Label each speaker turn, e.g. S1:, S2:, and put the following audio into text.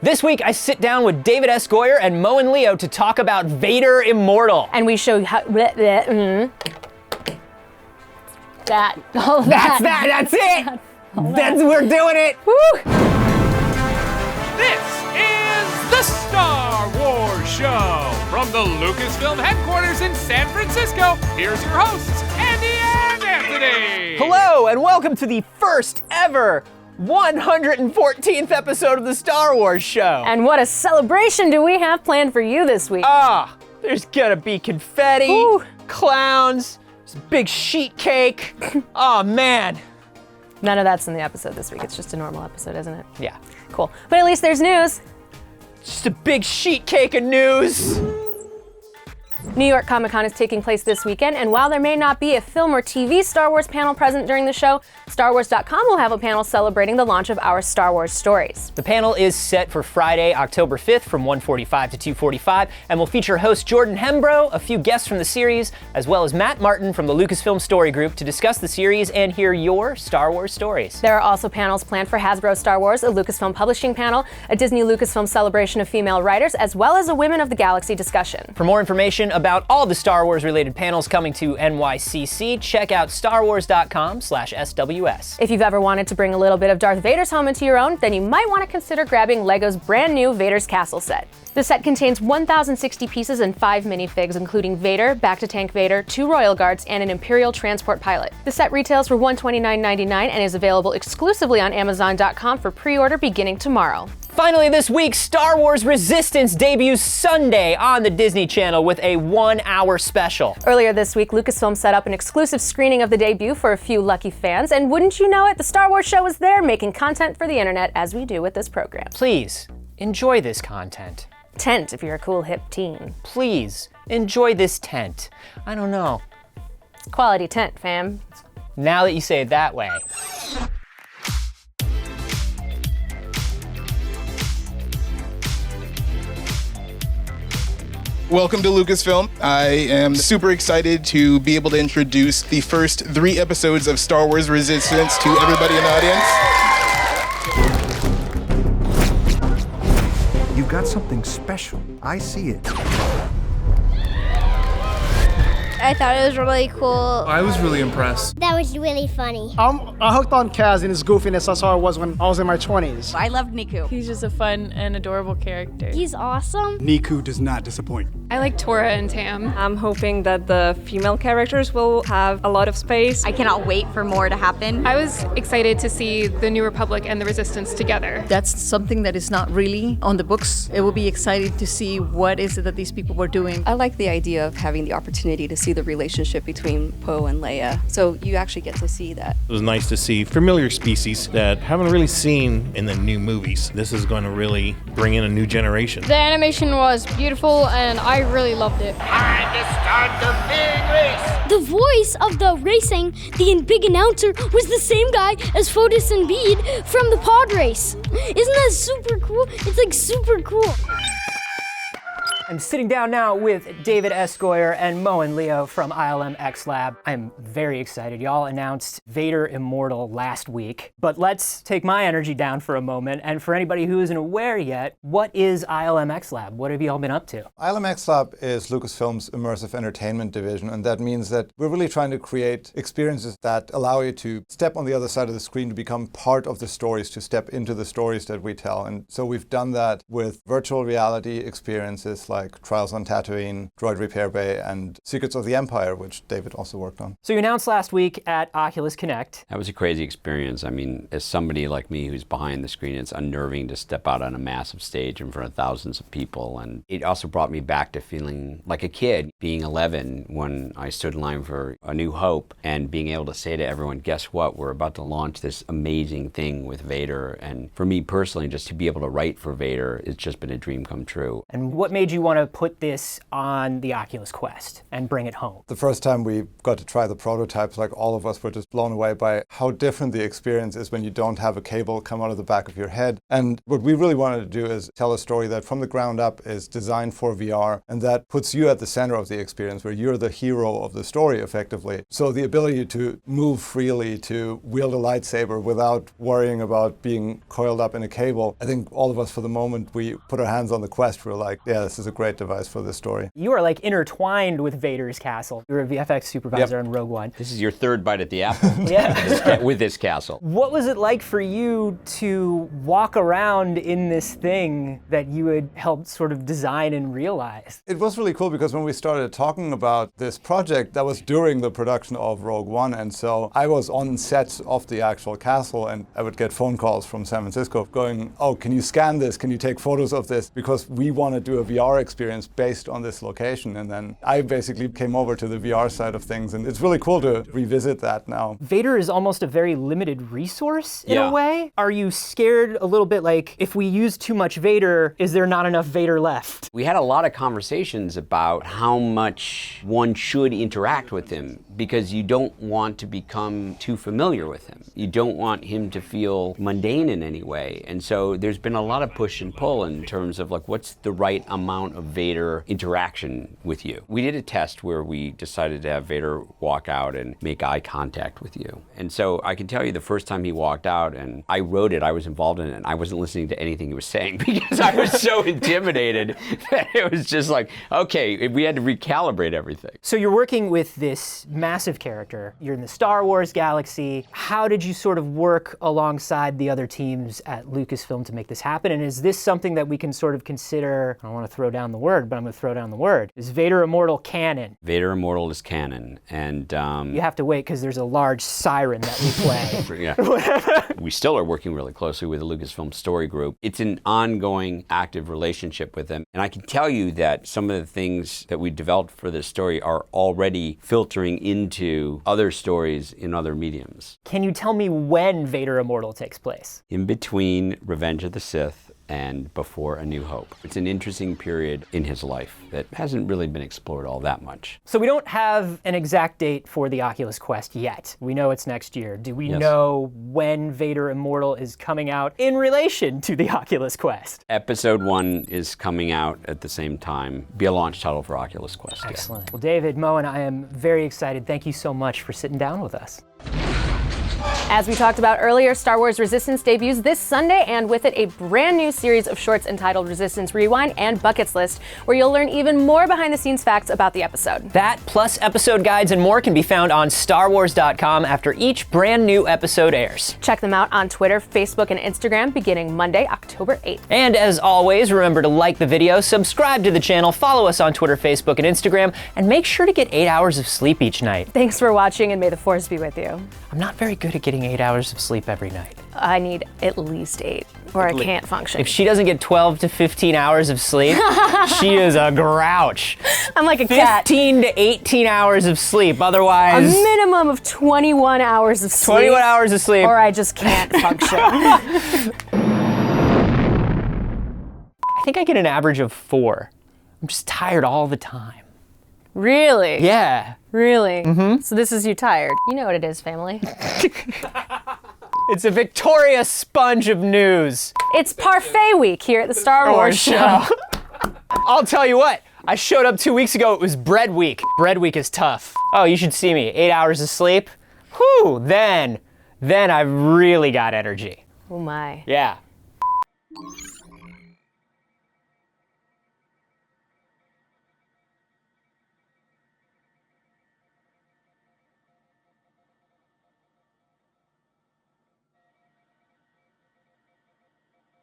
S1: This week, I sit down with David S. Goyer and Mohen Leo to talk about Vader Immortal.
S2: And we show you how... That's it.
S1: We're doing it.
S2: Woo.
S3: This is the Star Wars Show from the Lucasfilm headquarters in San Francisco. Here's your hosts, Andy and Anthony.
S1: Hello, and welcome to the first ever 114th episode of the Star Wars Show.
S2: And what a celebration do we have planned for you this week?
S1: There's gonna be confetti,
S2: Ooh.
S1: clowns, some big sheet cake. Oh man.
S2: None of that's in the episode this week. It's just a normal episode, isn't it?
S1: Yeah.
S2: Cool. But at least there's news.
S1: Just a big sheet cake of news.
S2: New York Comic Con is taking place this weekend, and while there may not be a film or TV Star Wars panel present during the show, StarWars.com will have a panel celebrating the launch of our Star Wars stories.
S1: The panel is set for Friday, October 5th from 1:45 to 2:45, and will feature host Jordan Hembrow, a few guests from the series, as well as Matt Martin from the Lucasfilm Story Group to discuss the series and hear your Star Wars stories.
S2: There are also panels planned for Hasbro Star Wars, a Lucasfilm publishing panel, a Disney Lucasfilm celebration of female writers, as well as a Women of the Galaxy discussion.
S1: For more information about all the Star Wars related panels coming to NYCC, check out starwars.com/SWS.
S2: If you've ever wanted to bring a little bit of Darth Vader's home into your own, then you might want to consider grabbing LEGO's brand new Vader's Castle set. The set contains 1,060 pieces and 5 minifigs, including Vader, Bacta-Tank Vader, 2 Royal Guards, and an Imperial transport pilot. The set retails for $129.99 and is available exclusively on Amazon.com for pre-order beginning tomorrow.
S1: Finally this week, Star Wars Resistance debuts Sunday on the Disney Channel with a 1-hour special.
S2: Earlier this week, Lucasfilm set up an exclusive screening of the debut for a few lucky fans, and wouldn't you know it, the Star Wars Show is there making content for the internet as we do with this program.
S1: Please, enjoy this content.
S2: Tent if you're a cool hip teen.
S1: Please, enjoy this tent. I don't know.
S2: Quality tent, fam.
S1: Now that you say it that way.
S4: Welcome to Lucasfilm. I am super excited to be able to introduce the first 3 episodes of Star Wars Resistance to everybody in the audience.
S5: You've got something special. I see it.
S6: I thought it was really cool.
S7: I was really impressed.
S6: That was really funny.
S8: I'm hooked on Kaz and his goofiness. That's how I was when I was in my 20s.
S9: I loved Niku.
S10: He's just a fun and adorable character.
S6: He's awesome.
S5: Niku does not disappoint.
S10: I like Tora and Tam.
S9: I'm hoping that the female characters will have a lot of space. I cannot wait for more to happen.
S10: I was excited to see the New Republic and the Resistance together.
S11: That's something that is not really on the books. It will be exciting to see what is it that these people were doing.
S12: I like the idea of having the opportunity to see the relationship between Poe and Leia. So you actually get to see that.
S13: It was nice to see familiar species that haven't really seen in the new movies. This is going to really bring in a new generation.
S10: The animation was beautiful and I really loved it.
S3: Time to start the big race.
S6: The voice of the racing, the big announcer, was the same guy as Fotis and Bede from the pod race. Isn't that super cool? It's like super cool.
S1: I'm sitting down now with David S. Goyer and Mohen Leo from ILMxLAB. I'm very excited. Y'all announced Vader Immortal last week, but let's take my energy down for a moment. And for anybody who isn't aware yet, what is ILMxLAB? What have y'all been up to?
S14: ILMxLAB is Lucasfilm's immersive entertainment division, and that means that we're really trying to create experiences that allow you to step on the other side of the screen, to become part of the stories, to step into the stories that we tell. And so we've done that with virtual reality experiences like Trials on Tatooine, Droid Repair Bay, and Secrets of the Empire, which David also worked on.
S1: So you announced last week at Oculus Connect.
S15: That was a crazy experience. I mean, as somebody like me who's behind the screen, it's unnerving to step out on a massive stage in front of thousands of people. And it also brought me back to feeling like a kid, being 11 when I stood in line for A New Hope and being able to say to everyone, guess what? We're about to launch this amazing thing with Vader. And for me personally, just to be able to write for Vader, it's just been a dream come true.
S1: And what made you want to put this on the Oculus Quest and bring it home?
S14: The first time we got to try the prototypes, like all of us were just blown away by how different the experience is when you don't have a cable come out of the back of your head. And what we really wanted to do is tell a story that from the ground up is designed for VR, and that puts you at the center of the experience, where you're the hero of the story effectively. So the ability to move freely, to wield a lightsaber without worrying about being coiled up in a cable. I think all of us, for the moment we put our hands on the Quest, we're like, yeah, this is a great device for this story.
S1: You are like intertwined with Vader's castle. You're a VFX supervisor on Rogue One.
S15: This is your third bite at the apple. With this castle.
S1: What was it like for you to walk around in this thing that you had helped sort of design and realize?
S14: It was really cool because when we started talking about this project, that was during the production of Rogue One, and so I was on set of the actual castle, and I would get phone calls from San Francisco going, oh, can you scan this? Can you take photos of this? Because we want to do a VR experience based on this location. And then I basically came over to the VR side of things, and it's really cool to revisit that now.
S1: Vader is almost a very limited resource in a way. Are you scared a little bit, like, if we use too much Vader, is there not enough Vader left?
S15: We had a lot of conversations about how much one should interact with him, because you don't want to become too familiar with him. You don't want him to feel mundane in any way. And so there's been a lot of push and pull in terms of like, what's the right amount of Vader interaction with you? We did a test where we decided to have Vader walk out and make eye contact with you. And so I can tell you the first time he walked out, and I wrote it, I was involved in it, and I wasn't listening to anything he was saying because I was so intimidated that it was just like, okay, we had to recalibrate everything.
S1: So you're working with this massive character. You're in the Star Wars galaxy. How did you sort of work alongside the other teams at Lucasfilm to make this happen? And is this something that we can sort of consider, I don't want to throw down the word, but I'm going to throw down the word. Is Vader Immortal canon?
S15: Vader Immortal is canon. And
S1: you have to wait because there's a large siren that we play.
S15: We still are working really closely with the Lucasfilm Story Group. It's an ongoing, active relationship with them. And I can tell you that some of the things that we developed for this story are already filtering into other stories in other mediums.
S1: Can you tell me when Vader Immortal takes place?
S15: In between Revenge of the Sith and before A New Hope. It's an interesting period in his life that hasn't really been explored all that much.
S1: So we don't have an exact date for the Oculus Quest yet. We know it's next year. Do we know when Vader Immortal is coming out in relation to the Oculus Quest?
S15: Episode 1 is coming out at the same time. Be a launch title for Oculus Quest.
S1: Excellent. Well, David, Mohen, I am very excited. Thank you so much for sitting down with us.
S2: As we talked about earlier, Star Wars Resistance debuts this Sunday, and with it a brand new series of shorts entitled Resistance Rewind and Buckets List, where you'll learn even more behind-the-scenes facts about the episode.
S1: That, plus episode guides and more, can be found on StarWars.com after each brand new episode airs.
S2: Check them out on Twitter, Facebook, and Instagram beginning Monday, October 8th.
S1: And as always, remember to like the video, subscribe to the channel, follow us on Twitter, Facebook, and Instagram, and make sure to get 8 hours of sleep each night.
S2: Thanks for watching, and may the Force be with you.
S1: I'm not very good at getting 8 hours of sleep every night.
S2: I need at least 8, or I can't function.
S1: If she doesn't get 12 to 15 hours of sleep, she is a grouch.
S2: I'm like a cat.
S1: 15 to 18 hours of sleep, otherwise...
S2: A minimum of 21 hours of sleep.
S1: 21 hours of sleep.
S2: Or I just can't function.
S1: I think I get an average of 4. I'm just tired all the time.
S2: Really?
S1: Yeah.
S2: Really? Mm-hmm. So this is you tired. You know what it is, family.
S1: It's a Victoria sponge of news.
S2: It's Parfait Week here at the Star Wars Show.
S1: I'll tell you what, I showed up 2 weeks ago, it was Bread Week. Bread Week is tough. Oh, you should see me, 8 hours of sleep. Whew, then I really got energy.
S2: Oh my.
S1: Yeah.